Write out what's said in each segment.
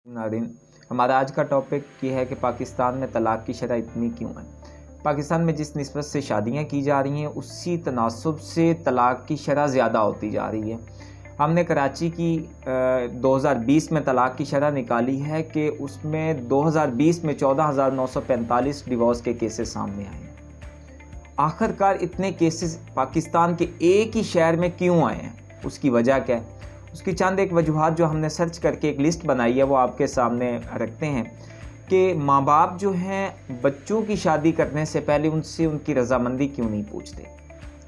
नाज़रीन, हमारा आज का टॉपिक ये है कि पाकिस्तान में तलाक़ की शरह इतनी क्यों है। पाकिस्तान में जिस निस्बत से शादियाँ की जा रही हैं उसी तनासुब से तलाक़ की शरह ज़्यादा होती जा रही है। हमने कराची की 2020 में तलाक़ की शरह निकाली है कि उसमें 2020 में 14,945 डिवोर्स के केसेस सामने आए हैं। आखिरकार इतने केसेस पाकिस्तान के एक ही शहर में क्यों आए हैं, उसकी वजह क्या है? उसकी चंद एक वजूहात जो हमने सर्च करके एक लिस्ट बनाई है वो आपके सामने रखते हैं कि माँ बाप जो हैं बच्चों की शादी करने से पहले उनसे उनकी रज़ामंदी क्यों नहीं पूछते।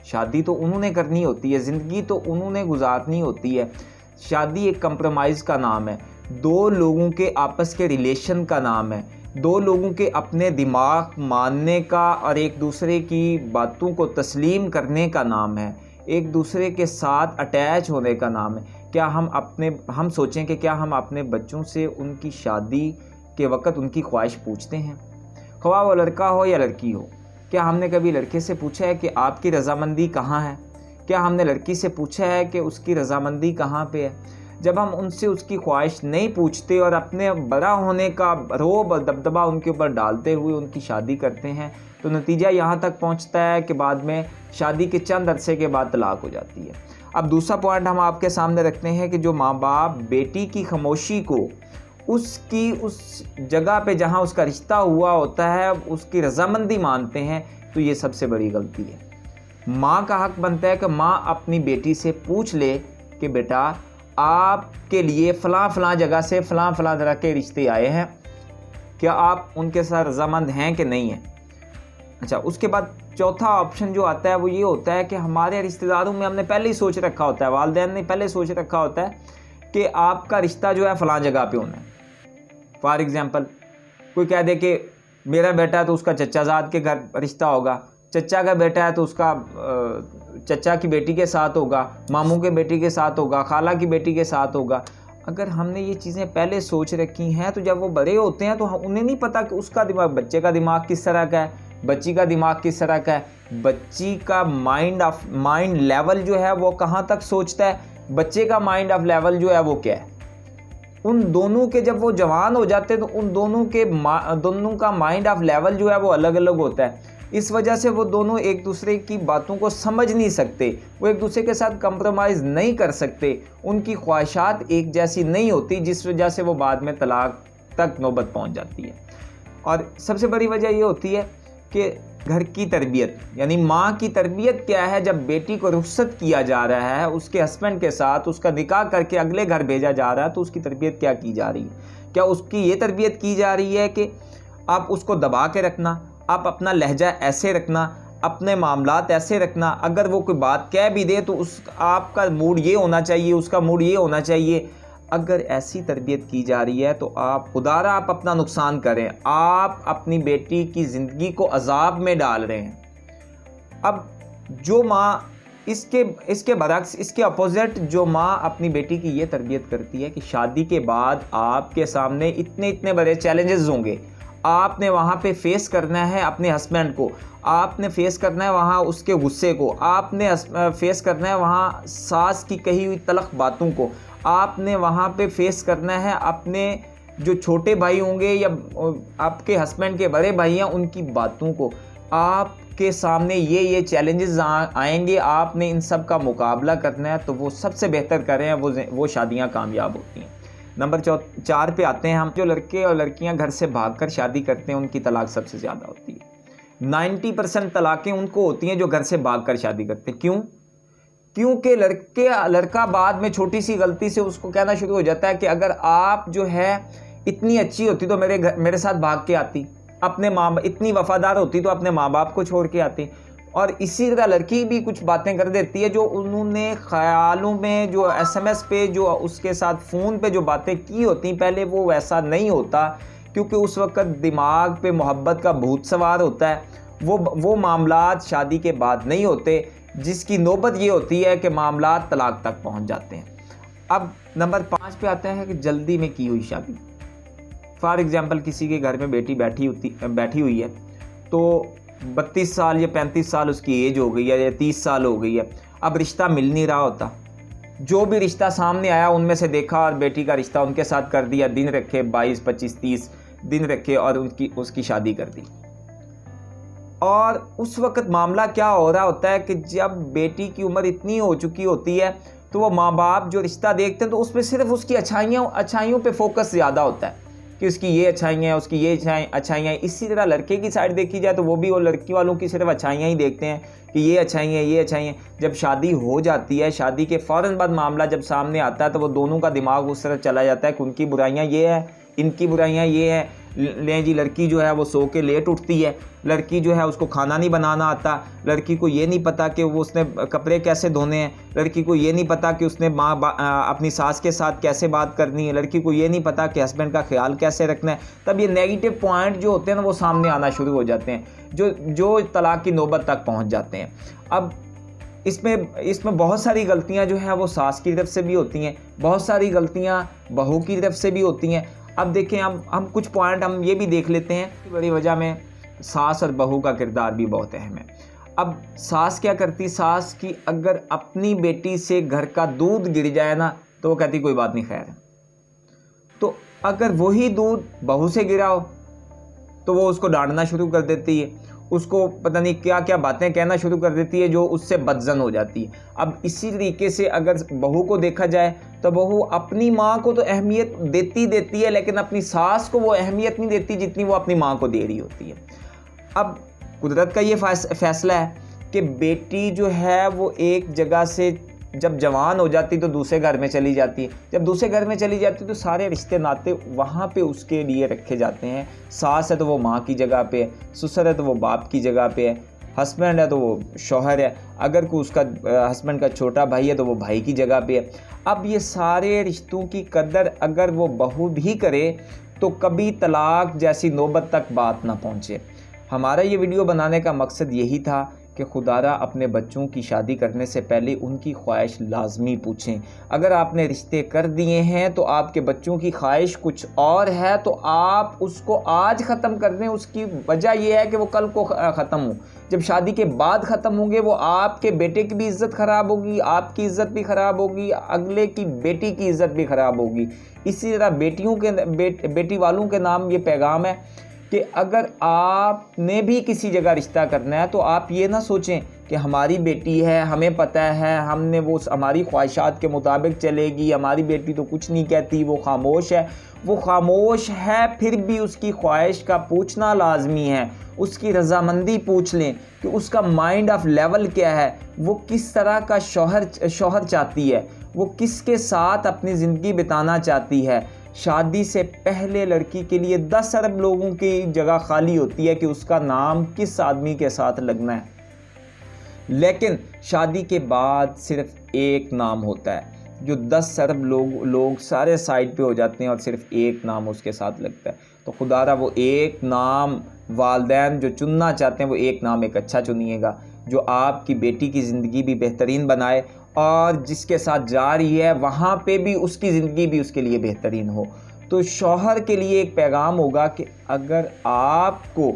शादी तो उन्होंने करनी होती है, ज़िंदगी तो उन्होंने गुजारनी होती है। शादी एक कंप्रोमाइज़ का नाम है, दो लोगों के आपस के रिलेशन का नाम है, दो लोगों के अपने दिमाग मानने का और एक दूसरे की बातों को तस्लीम करने का नाम है, एक दूसरे के साथ अटैच होने का नाम है। क्या हम सोचें कि क्या हम अपने बच्चों से उनकी शादी के वक़्त उनकी ख्वाहिश पूछते हैं, ख्वाह वो लड़का हो या लड़की हो। क्या हमने कभी लड़के से पूछा है कि आपकी रज़ामंदी कहाँ है? क्या हमने लड़की से पूछा है कि उसकी रज़ामंदी कहाँ पे है? जब हम उनसे उसकी ख्वाहिश नहीं पूछते और अपने बड़ा होने का रोब और दबदबा उनके ऊपर डालते हुए उनकी शादी करते हैं तो नतीजा यहाँ तक पहुँचता है कि बाद में शादी के चंद अरसे के बाद तलाक़ हो जाती है। अब दूसरा पॉइंट हम आपके सामने रखते हैं कि जो माँ बाप बेटी की खामोशी को उसकी उस जगह पे जहाँ उसका रिश्ता हुआ होता है उसकी रज़ामंदी मानते हैं, तो ये सबसे बड़ी गलती है। माँ का हक़ बनता है कि माँ अपनी बेटी से पूछ ले कि बेटा आपके लिए फ़लाँ जगह से फ़लाँ तरह के रिश्ते आए हैं, क्या आप उनके साथ रज़ामंद हैं कि नहीं हैं। अच्छा, उसके बाद चौथा ऑप्शन जो आता है वो ये होता है कि हमारे रिश्तेदारों में हमने पहले ही सोच रखा होता है, वालिदैन ने पहले सोच रखा होता है कि आपका रिश्ता जो है फ़लाँ जगह पे होना है। फॉर एग्ज़ाम्पल कोई कह दे कि मेरा बेटा है तो उसका चचाज़ाद के घर रिश्ता होगा, चचा का बेटा है तो उसका चचा की बेटी के साथ होगा, मामू के बेटी के साथ होगा, खाला की बेटी के साथ होगा। अगर हमने ये चीज़ें पहले सोच रखी हैं तो जब वो बड़े होते हैं तो उन्हें नहीं पता कि उसका दिमाग, बच्चे का दिमाग किस तरह का है, बच्ची का दिमाग किस तरह का है, बच्ची का माइंड लेवल जो है वो कहाँ तक सोचता है, बच्चे का माइंड ऑफ लेवल जो है वो क्या है। उन दोनों के जब वो जवान हो जाते हैं तो उन दोनों का माइंड ऑफ लेवल जो है वो अलग अलग होता है। इस वजह से वो दोनों एक दूसरे की बातों को समझ नहीं सकते, वो एक दूसरे के साथ कंप्रोमाइज़ नहीं कर सकते, उनकी ख्वाहिशात एक जैसी नहीं होती, जिस वजह से वो बाद में तलाक तक नौबत पहुंच जाती है। और सबसे बड़ी वजह ये होती है कि घर की तरबियत, यानी माँ की तरबियत क्या है। जब बेटी को रुखसत किया जा रहा है उसके हस्बैंड के साथ, उसका निकाह करके अगले घर भेजा जा रहा है, तो उसकी तरबियत क्या की जा रही है? क्या उसकी ये तरबियत की जा रही है कि आप उसको दबा के रखना, आप अपना लहजा ऐसे रखना, अपने मामलात ऐसे रखना, अगर वो कोई बात कह भी दे तो आपका मूड ये होना चाहिए, उसका मूड ये होना चाहिए। अगर ऐसी तरबियत की जा रही है तो आप खुदारा आप अपना नुकसान करें, आप अपनी बेटी की ज़िंदगी को अजाब में डाल रहे हैं। अब जो माँ इसके बरक्स, इसके अपोजिट, जो माँ अपनी बेटी की ये तरबियत करती है कि शादी के बाद आपके सामने इतने बड़े चैलेंजेस होंगे, आपने वहाँ पे फेस करना है अपने हस्बैंड को, आपने फेस करना है वहाँ उसके गुस्से को, आपने फेस करना है वहाँ सास की कही हुई तलख बातों को, आपने वहाँ पे फेस करना है अपने जो छोटे भाई होंगे या आपके हस्बैंड के बड़े भाई हैं उनकी बातों को। आपके सामने ये चैलेंजेस आएंगे, आपने इन सब का मुकाबला करना है, तो वो सबसे बेहतर करें, वो शादियाँ कामयाब होती हैं। नंबर 4 पे आते हैं हम। जो लड़के और लड़कियां घर से भागकर शादी करते हैं उनकी तलाक सबसे ज़्यादा होती है। 90% तलाक़ें उनको होती हैं जो घर से भागकर शादी करते हैं। क्यों? क्योंकि लड़का बाद में छोटी सी गलती से उसको कहना शुरू हो जाता है कि अगर आप जो है इतनी अच्छी होती तो मेरे साथ भाग के आती, इतनी वफादार होती तो अपने माँ बाप को छोड़ के आती। और इसी तरह लड़की भी कुछ बातें कर देती है जो उन्होंने ख्यालों में, जो SMS पे, जो उसके साथ फ़ोन पे जो बातें की होती पहले, वो वैसा नहीं होता, क्योंकि उस वक्त दिमाग पे मोहब्बत का भूत सवार होता है। वो मामलात शादी के बाद नहीं होते, जिसकी नौबत ये होती है कि मामलात तलाक तक पहुंच जाते हैं। अब नंबर 5 पे आता है कि जल्दी में की हुई शादी। फॉर एग्ज़ाम्पल किसी के घर में बेटी बैठी हुई है तो 32 साल या 35 साल उसकी एज हो गई है या 30 साल हो गई है, अब रिश्ता मिल नहीं रहा होता, जो भी रिश्ता सामने आया उनमें से देखा और बेटी का रिश्ता उनके साथ कर दिया, दिन रखे 22, 25, 30 दिन रखे और उसकी शादी कर दी। और उस वक्त मामला क्या हो रहा होता है कि जब बेटी की उम्र इतनी हो चुकी होती है तो वो माँ बाप जो रिश्ता देखते हैं तो उसमें सिर्फ उसकी अच्छाइयों पे फोकस ज़्यादा होता है कि उसकी ये अच्छाइयाँ हैं, उसकी ये अच्छाइयाँ हैं। इसी तरह लड़के की साइड देखी जाए तो वो भी वो लड़की वालों की सिर्फ अच्छाइयाँ ही देखते हैं कि ये अच्छाइयाँ, ये अच्छाइयाँ। जब शादी हो जाती है, शादी के फ़ौरन बाद मामला जब सामने आता है तो वो दोनों का दिमाग उस तरफ चला जाता है कि उनकी बुराइयाँ ये है, इनकी बुराइयाँ ये है। लें जी, लड़की जो है वो सो के लेट उठती है, लड़की जो है उसको खाना नहीं बनाना आता, लड़की को ये नहीं पता कि वो उसने कपड़े कैसे धोने हैं, लड़की को ये नहीं पता कि उसने अपनी सास के साथ कैसे बात करनी है, लड़की को ये नहीं पता कि हस्बैंड का ख्याल कैसे रखना है। तब ये नेगेटिव पॉइंट जो होते हैं ना वो सामने आना शुरू हो जाते हैं, जो तलाक की नौबत तक पहुंच जाते हैं। अब इसमें बहुत सारी गलतियां जो है वो सास की तरफ से भी होती हैं, बहुत सारी गलतियां बहू की तरफ से भी होती हैं। अब देखें, हम कुछ पॉइंट हम ये भी देख लेते हैं। बड़ी वजह में सास और बहू का किरदार भी बहुत अहम है। अब सास क्या करती, सास की अगर अपनी बेटी से घर का दूध गिर जाए ना तो वो कहती कोई बात नहीं, खैर है। तो अगर वही दूध बहू से गिरा हो तो वो उसको डांटना शुरू कर देती है, उसको पता नहीं क्या क्या बातें कहना शुरू कर देती है जो उससे बदजन हो जाती है। अब इसी तरीके से अगर बहू को देखा जाए तो बहू अपनी माँ को तो अहमियत देती है, लेकिन अपनी सास को वो अहमियत नहीं देती जितनी वो अपनी माँ को दे रही होती है। अब कुदरत का ये फैसला है कि बेटी जो है वो एक जगह से जब जवान हो जाती तो दूसरे घर में चली जाती है। जब दूसरे घर में चली जाती तो सारे रिश्ते नाते वहाँ पे उसके लिए रखे जाते हैं। सास है तो वो माँ की जगह पे है, ससुर है तो वो बाप की जगह पे है, हस्बैंड है तो वो शौहर है, अगर कोई उसका हस्बैंड का छोटा भाई है तो वो भाई की जगह पे है। अब ये सारे रिश्तों की कदर अगर वो बहू भी करे तो कभी तलाक जैसी नौबत तक बात ना पहुँचे। हमारा ये वीडियो बनाने का मकसद यही था कि खुदारा अपने बच्चों की शादी करने से पहले उनकी ख्वाहिश लाजमी पूछें। अगर आपने रिश्ते कर दिए हैं तो आपके बच्चों की ख्वाहिश कुछ और है तो आप उसको आज ख़त्म कर दें। उसकी वजह यह है कि वो कल को ख़त्म हो। जब शादी के बाद ख़त्म होंगे वो आपके बेटे की भी इज़्ज़त ख़राब होगी, आपकी इज़्ज़त भी ख़राब होगी, अगले की बेटी की इज़्ज़त भी ख़राब होगी। इसी तरह बेटी वालों के नाम ये पैगाम है कि अगर आपने भी किसी जगह रिश्ता करना है तो आप ये ना सोचें कि हमारी बेटी है, हमें पता है, हमने वो हमारी ख्वाहिशात के मुताबिक चलेगी, हमारी बेटी तो कुछ नहीं कहती, वो खामोश है। वो खामोश है फिर भी उसकी ख्वाहिश का पूछना लाजमी है, उसकी रजामंदी पूछ लें कि उसका माइंड ऑफ लेवल क्या है, वो किस तरह का शौहर चाहती है, वो किसके साथ अपनी ज़िंदगी बिताना चाहती है। शादी से पहले लड़की के लिए 10 अरब लोगों की जगह खाली होती है कि उसका नाम किस आदमी के साथ लगना है, लेकिन शादी के बाद सिर्फ एक नाम होता है जो 10 अरब लोग सारे साइड पे हो जाते हैं और सिर्फ एक नाम उसके साथ लगता है। तो खुदारा वो एक नाम वालिदैन जो चुनना चाहते हैं वो एक नाम एक अच्छा चुनिएगा जो आपकी बेटी की ज़िंदगी भी बेहतरीन बनाए और जिसके साथ जा रही है वहाँ पे भी उसकी ज़िंदगी भी उसके लिए बेहतरीन हो। तो शौहर के लिए एक पैगाम होगा कि अगर आपको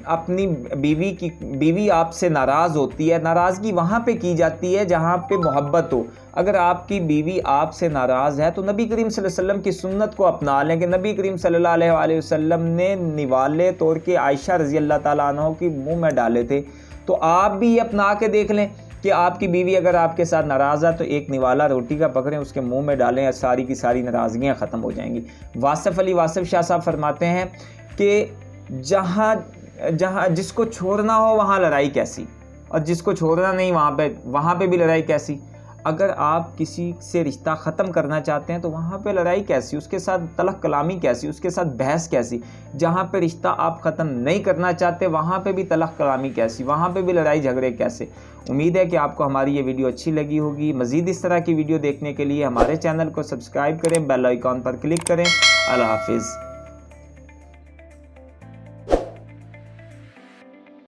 अपनी बीवी आपसे नाराज़ होती है, नाराज़गी वहाँ पे की जाती है जहाँ पे मोहब्बत हो। अगर आपकी बीवी आपसे नाराज़ है तो नबी करीम सल्लल्लाहु अलैहि वसल्लम की सुन्नत को अपना लें कि नबी करीम सल्लल्लाहु अलैहि वसल्लम ने निवाले तोड़ के आयशा रज़ी अल्लाह ताला अन्हा की मुँह में डाले थे। तो आप भी ये अपना के देख लें कि आपकी बीवी अगर आपके साथ नाराज़ है तो एक निवाला रोटी का पकड़ें, उसके मुंह में डालें, सारी की सारी नाराज़गियाँ ख़त्म हो जाएंगी। वासिफ़ अली वासिफ़ शाह साहब फरमाते हैं कि जहाँ जिसको छोड़ना हो वहाँ लड़ाई कैसी, और जिसको छोड़ना नहीं वहाँ पे भी लड़ाई कैसी। अगर आप किसी से रिश्ता ख़त्म करना चाहते हैं तो वहाँ पे लड़ाई कैसी, उसके साथ तलख कलामी कैसी, उसके साथ बहस कैसी। जहाँ पे रिश्ता आप ख़त्म नहीं करना चाहते वहाँ पे भी तलख कलामी कैसी, वहाँ पे भी लड़ाई झगड़े कैसे। उम्मीद है कि आपको हमारी ये वीडियो अच्छी लगी होगी। मज़ीद इस तरह की वीडियो देखने के लिए हमारे चैनल को सब्सक्राइब करें, बेल आइकॉन पर क्लिक करें। अल्लाह हाफिज़।